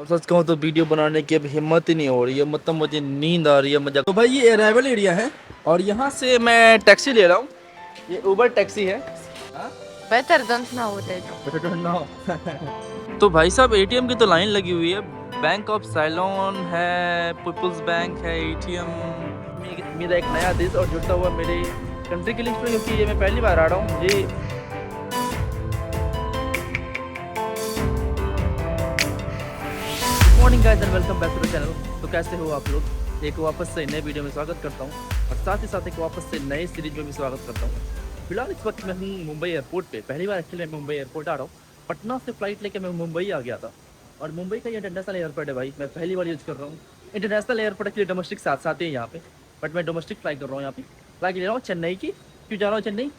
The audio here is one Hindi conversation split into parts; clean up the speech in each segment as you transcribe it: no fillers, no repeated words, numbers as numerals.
सच कहूँ तो वीडियो बनाने की अब हिम्मत ही नहीं हो रही है, मतलब मुझे नींद आ रही है मजा। तो भाई ये अराइवल एरिया है और यहाँ से मैं टैक्सी ले रहा हूँ। ये उबर टैक्सी है। Better don't know that. तो भाई साहब एटीएम की तो लाइन लगी हुई है। बैंक ऑफ साइलोन है, पीपल्स बैंक है, एटीएम। मेरा एक नया देश और जुड़ता हुआ मेरे कंट्री की लिस्ट में, क्योंकि ये मैं पहली बार आ रहा हूँ। ये morning guys and welcome back to the channel. तो कैसे हो आप लोग? एक वापस से नए वीडियो में स्वागत करता हूँ और साथ ही साथ एक वापस से नए सीरीज में भी स्वागत करता हूँ। फिलहाल इस वक्त मैं हूँ मुंबई एयरपोर्ट पे। पहली बार एक्चुअली मैं मुंबई एयरपोर्ट आ रहा हूँ। पटना से फ्लाइट लेके मैं मुंबई आ गया था और मुंबई का ये इंटरनेशनल एयरपोर्ट है भाई, मैं पहली बार यूज़ कर रहा हूँ। इंटरनेशनल एयरपोर्ट एक्चुअली डोमेस्टिक साथ साथ ही है यहाँ पे, बट मैं डोमेस्टिक फ्लाई कर रहा हूँ यहाँ पे। फ्लाई ले रहा हूँ चेन्नई की। क्यों जा रहा हूँ चेन्नई?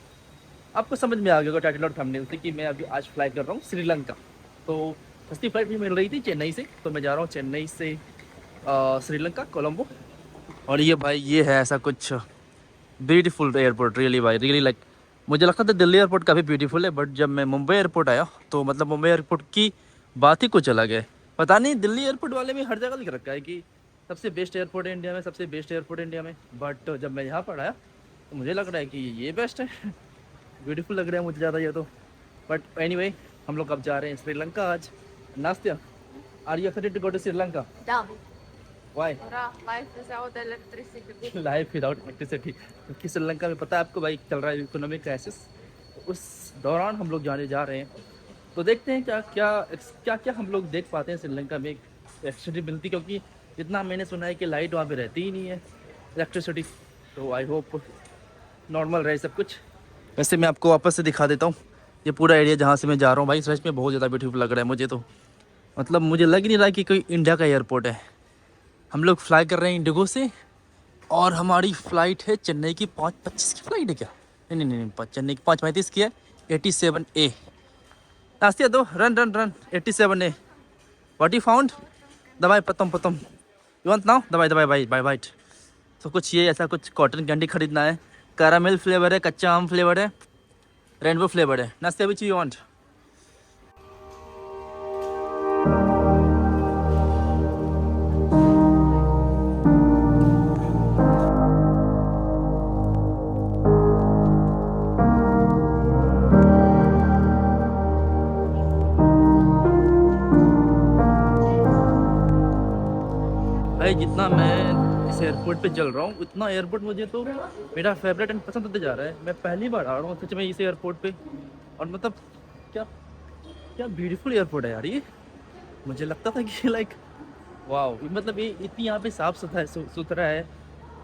आपको समझ में आ गया टाइटल और थंबनेल से कि मैं अभी आज फ्लाई कर रहा हूँ श्रीलंका। तो सस्ती फ्लाइट भी मिल रही थी चेन्नई से, तो मैं जा रहा हूँ चेन्नई से श्रीलंका कोलंबो। और ये भाई ये है ऐसा कुछ ब्यूटीफुल एयरपोर्ट, रियली भाई, रियली लाइक। मुझे लगता था दिल्ली एयरपोर्ट काफ़ी ब्यूटीफुल है, बट जब मैं मुंबई एयरपोर्ट आया तो मतलब मुंबई एयरपोर्ट की बात ही कुछ अलग है। पता नहीं दिल्ली एयरपोर्ट वाले में हर जगह लिख रखा है कि सबसे बेस्ट एयरपोर्ट है इंडिया में, सबसे बेस्ट एयरपोर्ट है इंडिया में, बट जब मैं यहाँ पर आया तो मुझे लग रहा है कि ये बेस्ट है। ब्यूटीफुल लग रहा है मुझे ज़्यादा ये तो। बट एनीवे, हम लोग अब जा रहे हैं श्रीलंका आज। Nastya, are you excited to go to Sri Lanka? Da. Why? Life without electricity. Life without electricity. क्योंकि श्रीलंका में पता है आपको भाई चल रहा है इकोनॉमिक क्राइसिस, उस दौरान हम लोग जाने जा रहे हैं। तो देखते हैं क्या क्या क्या क्या हम लोग देख पाते हैं श्रीलंका में इलेक्ट्रिसिटी मिलती, क्योंकि जितना मैंने सुना है कि लाइट वहाँ पे रहती ही नहीं है, इलेक्ट्रिसिटी। तो आई होप नॉर्मल रहे सब कुछ। वैसे मैं आपको वापस से दिखा देता हूँ ये पूरा एरिया जहाँ से मैं जा रहा हूँ। भाई सच में बहुत ज़्यादा ब्यूटीफुल लग रहा है मुझे तो। मतलब मुझे लग नहीं रहा कि कोई इंडिया का एयरपोर्ट है। हम लोग फ्लाई कर रहे हैं इंडिगो से और हमारी फ़्लाइट है चेन्नई की 5:25 की फ़्लाइट है क्या? नहीं नहीं नहीं, चेन्नई की 5:35 की है। 87A नास्तिया दो run run run 87A। What you found? दवाई पतम पतम यू वांट नाउ? दवाई दवाई बाई बाई बाइट। तो कुछ ये ऐसा कुछ कॉटन कैंडी खरीदना है। कैरामेल फ्लेवर है, कच्चा आम फ्लेवर है, रेनबो फ्लेवर है। नास्तिया विच यू वांट? भाई जितना मैं इस एयरपोर्ट पे चल रहा हूँ उतना एयरपोर्ट मुझे तो मेरा फेवरेट एंड पसंद होते जा रहा है। मैं पहली बार आ रहा हूँ सच में इस एयरपोर्ट पे और मतलब क्या क्या ब्यूटीफुल एयरपोर्ट है यार ये। मुझे लगता था कि लाइक वाओ, मतलब ये इतनी यहाँ पे साफ़ सुथरा है,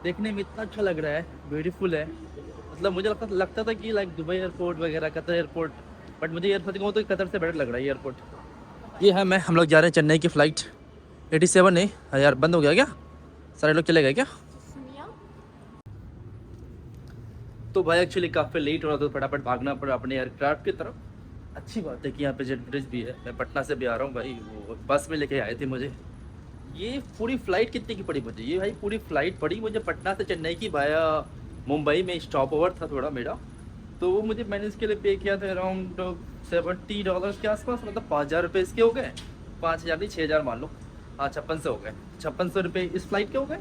देखने में इतना अच्छा लग रहा है, ब्यूटीफुल है। मतलब मुझे लगता था कि लाइक दुबई एयरपोर्ट वगैरह, कतर एयरपोर्ट, बट मुझे एयरपोर्ट कहूँ तो कतर से बेटर लग रहा है एयरपोर्ट। ये है मैं, हम लोग जा रहे हैं चेन्नई की फ़्लाइट 87 है। यार बंद हो गया क्या? सारे लोग चले गए क्या? तो भाई एक्चुअली काफ़ी लेट हो रहा था तो फटाफट भागना पड़ा अपने एयरक्राफ्ट की तरफ। अच्छी बात है कि यहाँ पे जेट ब्रिज भी है। मैं पटना से भी आ रहा हूँ भाई, वो बस में लेके आए थे मुझे। ये पूरी फ़्लाइट कितने की पड़ी मुझे? ये भाई पूरी फ़्लाइट पड़ी मुझे पटना से चेन्नई की वाया मुंबई में। स्टॉप ओवर था थोड़ा मेरा, तो वो मैंने इसके लिए पे किया था अराउंड $70 के आसपास। मतलब 5,000 रुपये इसके हो गए, 5,000 नहीं 6,000 मान लो। हाँ 5600 हो गए, 5600 रुपये इस फ्लाइट के हो गए।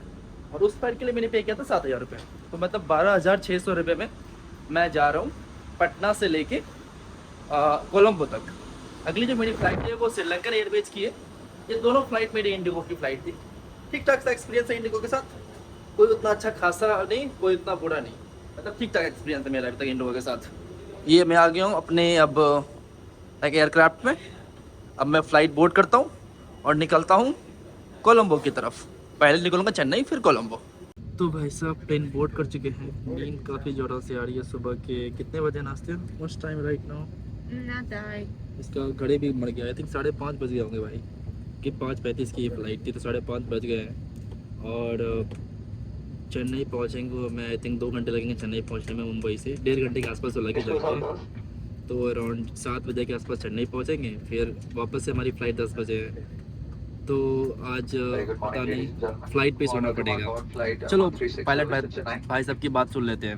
और उस फ्लाइट के लिए मैंने पे किया था 7,000 रुपये। तो मतलब 12,600 रुपये में मैं जा रहा हूँ पटना से लेके कोलंबो तक। अगली जो मेरी फ़्लाइट है वो श्रीलंकन एयरवेज की है। ये दोनों फ्लाइट मेरी इंडिगो की फ़्लाइट थी। ठीक ठाक सा एक्सपीरियंस है इंडिगो के साथ, कोई उतना अच्छा खासा नहीं, कोई उतना बुरा नहीं, मतलब ठीक ठाक एक्सपीरियंस है मेरा अभी तक इंडिगो के साथ। ये मैं आ गया हूँ अपने अब एक एयरक्राफ्ट में। अब मैं फ़्लाइट बोर्ड करता हूँ और निकलता हूँ कोलंबो की तरफ। पहले निकलूँगा चेन्नई फिर कोलंबो। तो भाई साहब प्लेन बोर्ड कर चुके हैं। नींद काफ़ी ज़ोरों से आ रही है। सुबह के कितने बजे नाश्ते? उस टाइम राइट नाउ Nada. इसका घड़ी भी मर गया। आई थिंक 5:30 बज गए होंगे भाई, कि 5:35 की ये फ़्लाइट थी तो 5:30 बज गए हैं। और चेन्नई पहुँचेंगे मैं, आई थिंक 2 घंटे लगेंगे चेन्नई पहुँचने में। मुंबई से 1.5 घंटे के आसपास तो लगे जाते हैं। तो अराउंड 7 बजे के आसपास चेन्नई पहुँचेंगे, फिर वापस से हमारी फ़्लाइट 10 बजे है। तो आज पता नहीं फ़्लाइट पे सोना पड़ेगा। चलो पायलट भाई साहब की बात सुन लेते हैं।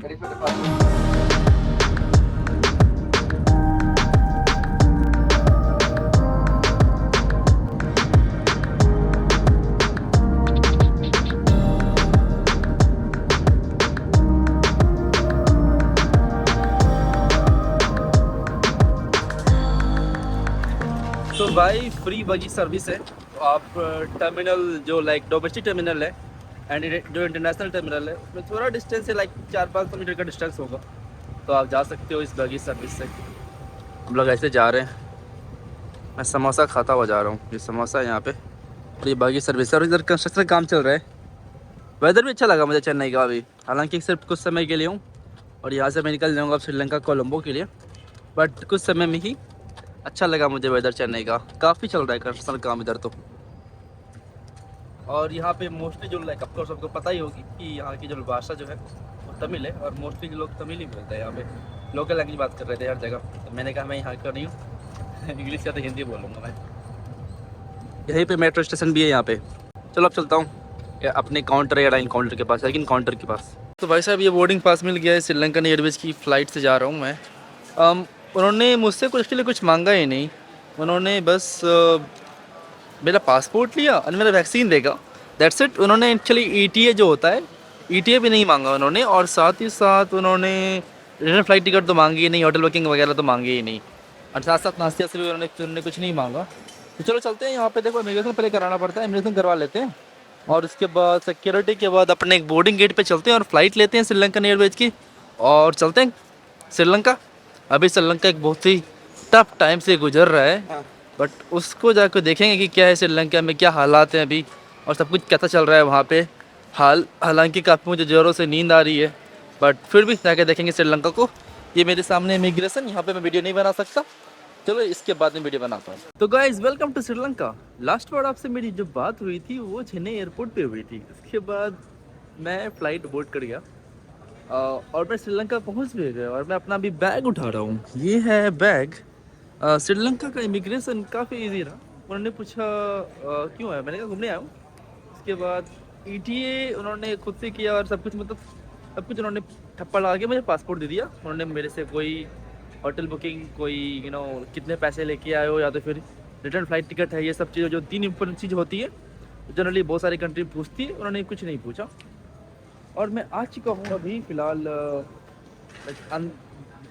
भाई फ्री बगी सर्विस है। तो आप टर्मिनल जो लाइक डोमेस्टिक टर्मिनल है एंड जो इंटरनेशनल टर्मिनल है उसमें थोड़ा डिस्टेंस है, लाइक 400-500 मीटर का डिस्टेंस होगा। तो आप जा सकते हो इस बगी सर्विस से। हम लोग ऐसे जा रहे हैं, मैं समोसा खाता हुआ जा रहा हूँ। ये समोसा है यहाँ पे, और ये बगी सर्विस है। और इधर कंस्ट्रक्शन काम चल रहा है। वेदर भी अच्छा लगा मुझे चेन्नई का अभी, हालांकि सिर्फ कुछ समय के लिए हूँ और यहाँ से मैं निकल जाऊँगा अब श्रीलंका कोलंबो के लिए। बट कुछ समय में ही अच्छा लगा मुझे वेदर चेन्नई का। काफ़ी चल रहा है कंस्ट्रक्शन काम इधर तो। और यहाँ पे मोस्टली जो लाइक ऑफकोर्स सबको पता ही होगी कि यहाँ की जो भाषा जो है वो तमिल है, और मोस्टली जो लोग तमिल ही बोलते हैं यहाँ पे। लोकल लैंग्वेज बात कर रहे थे हर जगह, तो मैंने कहा मैं यहाँ का नहीं हूँ इंग्लिश या तो हिंदी बोलूँगा मैं। यहीं पे मेट्रो स्टेशन भी है यहाँ पे। चलो अब चलता हूँ अपने काउंटर एयरलाइन काउंटर के पास, लेकिन काउंटर के पास। तो भाई साहब ये बोर्डिंग पास मिल गया है। श्रीलंकन एयरवेज की फ़्लाइट से जा रहा हूँ मैं। उन्होंने मुझसे कुछ के लिए कुछ मांगा ही नहीं। उन्होंने बस मेरा पासपोर्ट लिया और मेरा वैक्सीन देगा, दैट्स इट। उन्होंने एक्चुअली ईटीए जो होता है, ईटीए भी नहीं मांगा उन्होंने, और साथ ही साथ उन्होंने रिटर्न फ्लाइट टिकट तो मांगी ही नहीं, होटल बुकिंग वगैरह तो मांगी ही नहीं, और साथ साथ नाश्ते से भी उन्होंने कुछ नहीं मांगा। तो चलो चलते हैं। यहाँ पे देखो इमिग्रेशन पहले कराना पड़ता है, इमिग्रेशन करवा लेते हैं, और उसके बाद सिक्योरिटी के बाद अपने एक बोर्डिंग गेट पे चलते हैं और फ्लाइट लेते हैं श्रीलंकन एयरवेज की, और चलते हैं श्रीलंका। अभी श्रीलंका एक बहुत ही टफ टाइम से गुजर रहा है, बट उसको जाकर देखेंगे कि क्या है श्रीलंका में, क्या हालात हैं अभी, और सब कुछ कैसा चल रहा है वहाँ पे। हालांकि काफ़ी मुझे ज़ोरों से नींद आ रही है, बट फिर भी जाकर देखेंगे श्रीलंका को। ये मेरे सामने इमिग्रेशन, यहाँ पे मैं वीडियो नहीं बना सकता, चलो इसके बाद में वीडियो बनाता हूँ। तो guys welcome to Sri Lanka. Last बार आपसे मेरी जो बात हुई थी वो चेन्नई एयरपोर्ट पे हुई थी। उसके बाद मैं फ़्लाइट बोर्ड कर गया और मैं श्रीलंका पहुँच भी गया, और मैं अपना अभी बैग उठा रहा हूँ। ये है बैग। श्रीलंका का इमिग्रेशन काफ़ी इजी रहा। उन्होंने पूछा क्यों है, मैंने कहा घूमने आया हूँ। उसके बाद ईटीए उन्होंने खुद से किया, और सब कुछ मतलब सब कुछ उन्होंने ठप्पा लगा के मुझे पासपोर्ट दे दिया। उन्होंने मेरे से कोई होटल बुकिंग, कोई कितने पैसे लेके आए हो, या तो फिर रिटर्न फ्लाइट टिकट है, ये सब चीज़ें जो 3 इंपॉर्टेंट चीज़ होती है जनरली बहुत सारी कंट्री पूछती है, उन्होंने कुछ नहीं पूछा। और मैं आ चुका हूँ अभी फ़िलहाल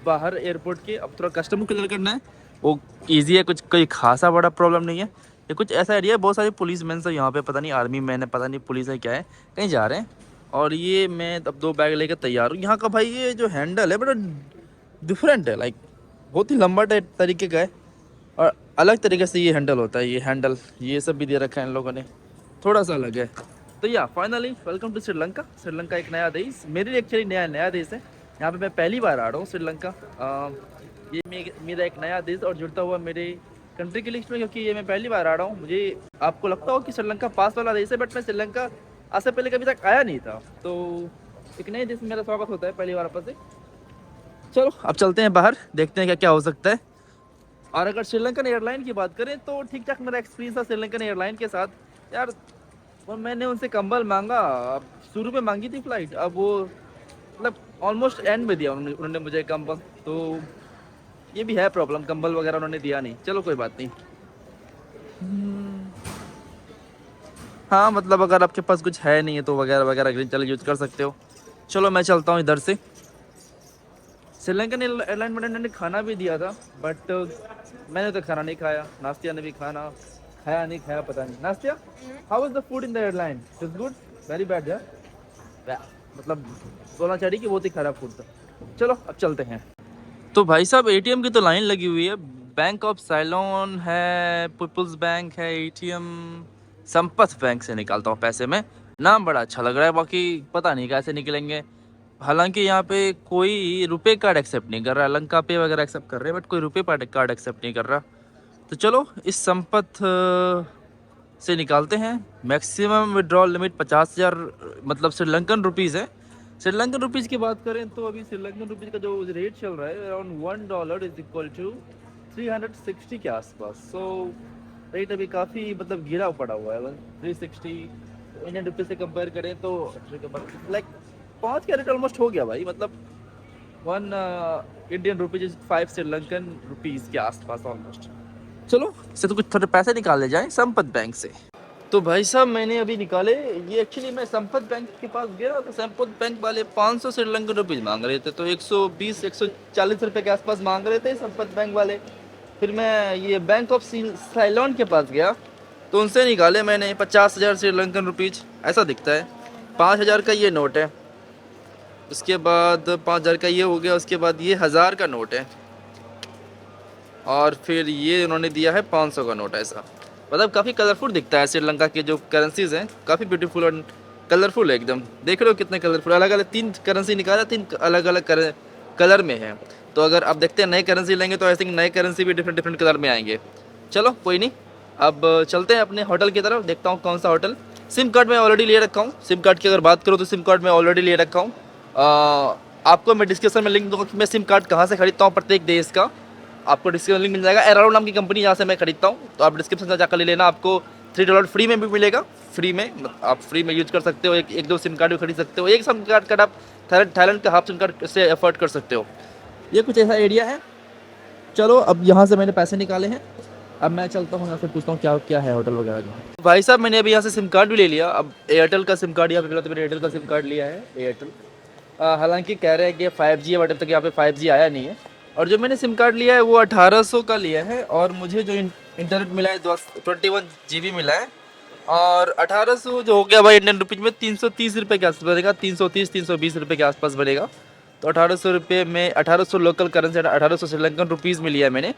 बाहर एयरपोर्ट के। अब थोड़ा कस्टमर क्लियर करना है, वो ईजी है, कुछ कोई खासा बड़ा प्रॉब्लम नहीं है। ये कुछ ऐसा एरिया है, बहुत सारे पुलिस मैन से यहाँ पे, पता नहीं आर्मी मैन है, पता नहीं पुलिस है क्या है, कहीं जा रहे हैं। और ये मैं अब 2 बैग लेकर तैयार हूँ। यहाँ का भाई ये जो हैंडल है बड़ा डिफरेंट है, लाइक बहुत ही लंबा तरीके का है, और अलग तरीके से ये हैंडल होता है। ये हैंडल ये सब भी दे रखा है इन लोगों ने, थोड़ा सा अलग है। तो या finally welcome to Sri Lanka. Sri Lanka एक नया देश, मेरे लिए एक्चुअली नया देश है। यहाँ पे मैं पहली बार आ रहा हूँ श्रीलंका। ये मेरा एक नया देश और जुड़ता हुआ मेरे कंट्री की लिस्ट में, क्योंकि ये मैं पहली बार आ रहा हूँ। मुझे आपको लगता हो कि श्रीलंका पास वाला देश है, बट मैं श्रीलंका आज से पहले कभी तक आया नहीं था, तो एक नए देश में मेरा स्वागत होता है पहली बार वापस से। चलो अब चलते हैं बाहर, देखते हैं क्या क्या हो सकता है। और अगर श्रीलंकन एयरलाइन की बात करें तो ठीक ठाक मेरा एक्सपीरियंस था श्रीलंकन एयरलाइन के साथ यार। और मैंने उनसे कंबल मांगा, अब शुरू में मांगी थी फ़्लाइट, अब वो मतलब ऑलमोस्ट एंड में दिया उन्होंने मुझे कंबल। तो ये भी है प्रॉब्लम, कंबल वगैरह उन्होंने दिया नहीं। चलो कोई बात नहीं। हाँ मतलब अगर आपके पास कुछ है नहीं है तो वगैरह वगैरह ग्रीन चल यूज़ कर सकते हो। चलो मैं चलता हूँ इधर से। श्रीलंकन एयरलाइन मैंने ने खाना भी दिया था, बट मैंने तो खाना नहीं खाया। नास्तिया ने भी खाना खाया नहीं खाया पता नहीं। नास्तिया, how was the food in the airline? It's good, very bad यार, मतलब बोलना चाहिए कि बहुत ही खराब फूड था। चलो अब चलते हैं। तो भाई साहब एटीएम की तो लाइन लगी हुई है। बैंक ऑफ साइलोन है, पीपल्स बैंक है, एटीएम संपत बैंक से निकालता हूँ पैसे में। नाम बड़ा अच्छा लग रहा है, बाकी पता नहीं कैसे निकलेंगे। हालांकि यहाँ पे कोई रुपए कार्ड एक्सेप्ट नहीं कर रहा है, लंका पे वगैरह एक्सेप्ट कर रहे हैं, बट कोई रुपए कार्ड एक्सेप्ट नहीं कर रहा। तो चलो इस संपत से निकालते हैं। मैक्सिमम विड्रॉल लिमिट 50,000 मतलब श्रीलंकन रुपीज़ है। श्रीलंकन रुपीज़ की बात करें तो अभी श्रीलंकन रुपीज़ का जो रेट चल रहा है अराउंड $1 इज इक्वल टू 360 के आसपास। सो रेट अभी काफ़ी मतलब गिरा पड़ा हुआ है। 360 इंडियन रुपीज़ से कंपेयर करें तो लाइक 5 का रेट ऑलमोस्ट हो गया भाई। मतलब 1 Indian rupees is 5 Sri Lankan rupees के आसपास ऑलमोस्ट। चलो इससे तो कुछ थोड़े पैसे निकाले जाएं संपत बैंक से। तो भाई साहब मैंने अभी निकाले। ये एक्चुअली मैं संपत बैंक के पास गया तो संपत बैंक वाले 500 श्रीलंकन रुपीज़ मांग रहे थे, तो 120-140 रुपये के आसपास मांग रहे थे संपत बैंक वाले। फिर मैं ये बैंक ऑफ साइलोन के पास गया तो उनसे निकाले मैंने 50,000 श्रीलंकन रुपीज, ऐसा दिखता है। 5,000 का ये नोट है, उसके बाद 5,000 का ये हो गया, उसके बाद ये 1,000 का नोट है, और फिर ये उन्होंने दिया है 500 का नोट। ऐसा मतलब काफ़ी कलरफुल दिखता है। श्रीलंका के जो करेंसीज हैं काफ़ी ब्यूटीफुल और कलरफुल है एकदम। देख रहे हो कितने कलरफुल, अलग अलग 3 करेंसी निकाला, 3 अलग अलग कलर में है। तो अगर आप देखते हैं नए करेंसी लेंगे तो आई थिंक नए करेंसी भी डिफरेंट डिफरेंट कलर में आएंगे। चलो कोई नहीं, अब चलते हैं अपने होटल की तरफ, देखता हूँ कौन सा होटल। सिम कार्ड मैं ऑलरेडी ले रखा हूँ। सिम कार्ड की अगर बात करूँ तो सिम कार्ड मैं ऑलरेडी ले रखा हूँ। आपको मैं डिस्क्रिप्शन में लिंक दूंगा कि मैं सिम कार्ड कहाँ से खरीदता हूँ प्रत्येक देश का। आपको डिस्क्रिप्शन लिंक मिल जाएगा। एरारो नाम की कंपनी जहाँ से मैं खरीदता हूँ, तो आप डिस्क्रिप्शन से जाकर ले लेना। आपको $3 फ्री में भी मिलेगा। फ्री में आप फ्री में यूज कर सकते हो। एक दो सिम कार्ड भी खरीद सकते हो। एक सिम कार्ड आप थाईलैंड का हाफ सिम कार्ड से अफोर्ड कर सकते हो। ये कुछ ऐसा एरिया है। चलो अब यहाँ से मैंने पैसे निकाले हैं, अब मैं चलता हूँ यहाँ से पूछता हूँ क्या क्या है होटल वगैरह का। भाई साहब मैंने अभी यहाँ से सिम कार्ड भी ले लिया। अब एयरटेल का सिम कार्ड यहाँ पे मिला तो मैंने एयरटेल का सिम कार्ड लिया है, एयरटेल। हालांकि कह रहे हैं कि 5G है, बट अब तक यहाँ पे 5G आया नहीं है। और जो मैंने सिम कार्ड लिया है वो 1800 का लिया है, और मुझे जो इंटरनेट मिला है 21 GB मिला है। और 1800 जो हो गया भाई इंडियन रुपीज में 330 रुपये के आसपास बनेगा, 330-320 रुपये के आसपास बनेगा। तो 1800 रुपये में 1800 लोकल करेंसी 1800 श्रीलंकन रुपीज़ में लिया मैंने।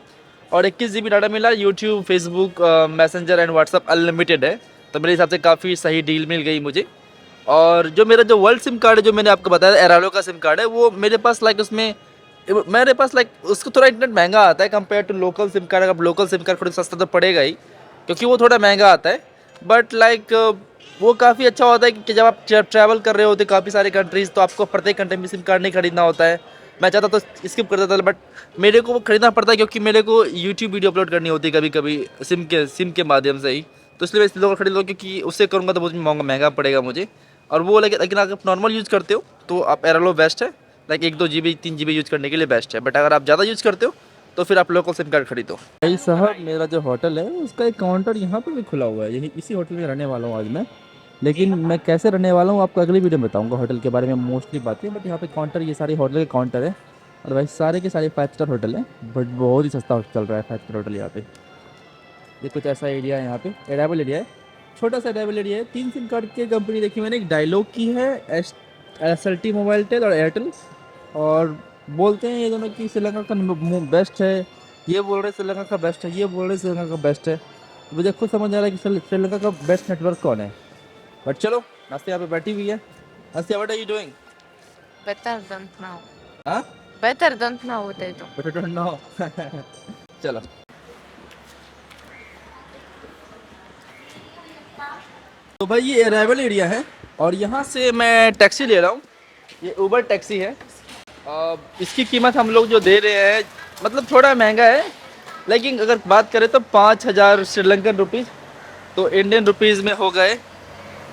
और 21 GB डाटा मिला। YouTube, Facebook, Messenger and WhatsApp unlimited है, तो मेरे हिसाब से काफ़ी सही डील मिल गई मुझे। और जो मेरा जो वर्ल्ड सिम कार्ड है जो मैंने आपको बताया एरालो का सिम कार्ड है, वो मेरे पास उसको थोड़ा इंटरनेट महंगा आता है compare to local SIM card. अगर लोकल सिम कार्ड थोड़ा सस्ता तो पड़ेगा ही, क्योंकि वो थोड़ा महंगा आता है। बट वो काफ़ी अच्छा होता है कि जब आप ट्रैवल कर रहे होते काफ़ी सारे कंट्रीज़, तो आपको प्रत्येक कंट्री में सिम कार्ड नहीं खरीदना होता है। मैं चाहता तो स्किप कर देता था, बट मेरे को वो खरीदना पड़ता है क्योंकि मेरे को यूट्यूब वीडियो अपलोड करनी होती है कभी कभी सिम के माध्यम से ही। तो इसलिए मैं इस लोग खरीद लो, क्योंकि उससे करूँगा तो बहुत महंगा पड़ेगा मुझे। और वो लेकिन अगर आप नॉर्मल यूज़ करते हो तो आप एरालो बेस्ट है। 1-2 GB 3 GB यूज़ करने के लिए बेस्ट है। बट अगर आप ज़्यादा यूज़ करते हो तो फिर आप लोकल सिम कार्ड खरीदो। भाई साहब मेरा जो होटल है उसका एक काउंटर यहाँ पर भी खुला हुआ है। यही इसी होटल में रहने वाला हूँ आज मैं। लेकिन मैं कैसे रहने वाला हूँ आपको अगली वीडियो में बताऊँगा होटल के बारे में मोस्टली बातें। बट यहाँ पे काउंटर, ये सारे होटल के काउंटर है, और भाई सारे के सारे 5 स्टार होटल है। बट बहुत ही सस्ता चल रहा है 5 स्टार होटल यहाँ पे। ये कुछ ऐसा एरिया है, यहाँ पे एडाबल एरिया है, छोटा सा एडाबल एरिया है। 3 सिम कार्ड की कंपनी देखी मैंने, एक डायलॉग की है, SLT मोबाइल टेल और एयरटेल। और बोलते हैं ये दोनों की श्रीलंका का बेस्ट है। ये बोल रहे श्रीलंका का बेस्ट है, ये बोल रहे श्रीलंका का बेस्ट है। तो मुझे खुद समझ आ रहा है कि श्रीलंका का बेस्ट नेटवर्क कौन है। बट चलो नास्ते यहाँ पे बैठी हुई है। Nastya what are you doing? Better don't know. हाँ? Better don't know what I do. But I don't know. चलो तो भाई ये अराइवल एरिया है, और यहाँ से मैं टैक्सी ले रहा हूँ। ये उबर टैक्सी है। इसकी कीमत हम लोग जो दे रहे हैं मतलब थोड़ा महंगा है, लेकिन अगर बात करें तो 5,000 श्रीलंकन रुपीज़, तो इंडियन रुपीज़ में हो गए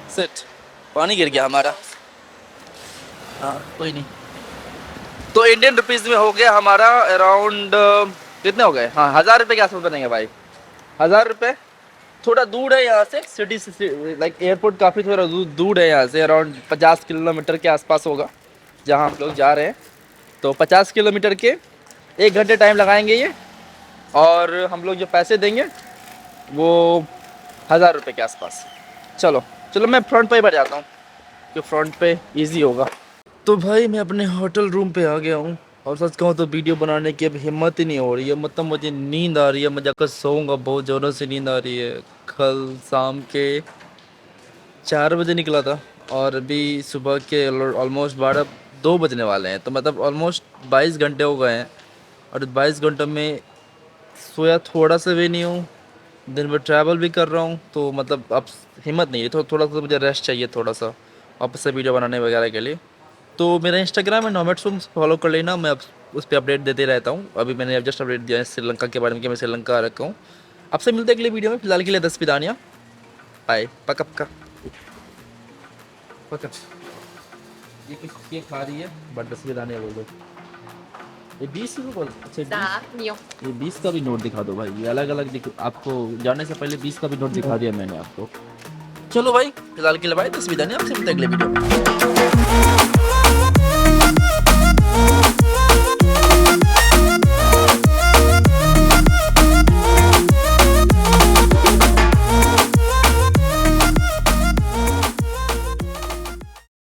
सेट। पानी गिर गया हमारा, हाँ कोई नहीं। तो इंडियन रुपीज़ में हो गया हमारा अराउंड कितने हो गए, हाँ 1,000 रुपये के आसपास बनेंगे भाई। 1,000 रुपये। थोड़ा दूर है यहाँ से, सिटी से एयरपोर्ट काफ़ी थोड़ा दूर है यहाँ से। अराउंड 50 किलोमीटर के आसपास होगा जहाँ हम लोग जा रहे हैं। तो 50 किलोमीटर के 1 घंटे टाइम लगाएंगे ये, और हम लोग जो पैसे देंगे वो 1,000 रुपये के आसपास। चलो मैं फ्रंट पे ही बैठ जाता हूँ, कि फ्रंट पे इजी होगा। तो भाई मैं अपने होटल रूम पे आ गया हूँ, और सच कहूँ तो वीडियो बनाने की अब हिम्मत ही नहीं हो रही है। मतलब मुझे नींद आ रही है, मैं जाकर सोऊंगा, बहुत ज़ोरों से नींद आ रही है। कल शाम के 4 बजे निकला था, और अभी सुबह के ऑलमोस्ट 2 बजने वाले हैं। तो मतलब ऑलमोस्ट 22 घंटे हो गए हैं, और 22 घंटों में सोया थोड़ा सा भी नहीं हूँ। दिन भर ट्रैवल भी कर रहा हूँ, तो मतलब अब हिम्मत नहीं है। थोड़ा सा मुझे रेस्ट चाहिए, थोड़ा सा वापस से वीडियो बनाने वगैरह के लिए। तो मेरा इंस्टाग्राम है नोमैड फॉलो कर लेना, मैं अब उस पर अपडेट देते रहता हूँ। अभी मैंने अब जस्ट अपडेट दिया है श्रीलंका के बारे में कि मैं श्रीलंका आ रखा हूँ। आपसे मिलते हैं अगले वीडियो में। फिलहाल के लिए 10 विदानियाँ, बाय। पका ये खा रही है, बट 10 विदानियाँ बोल दो। ये 20 रुपये बोल, अच्छा Da, mio. ये 20 का भी नोट दिखा दो भाई। ये अलग अलग आपको जाने से पहले 20 का भी नोट दिखा दिया मैंने आपको। चलो भाई फिलहाल के लिए बाय, 10 विदानियाँ। आपसे मिलते हैं अगले वीडियो में।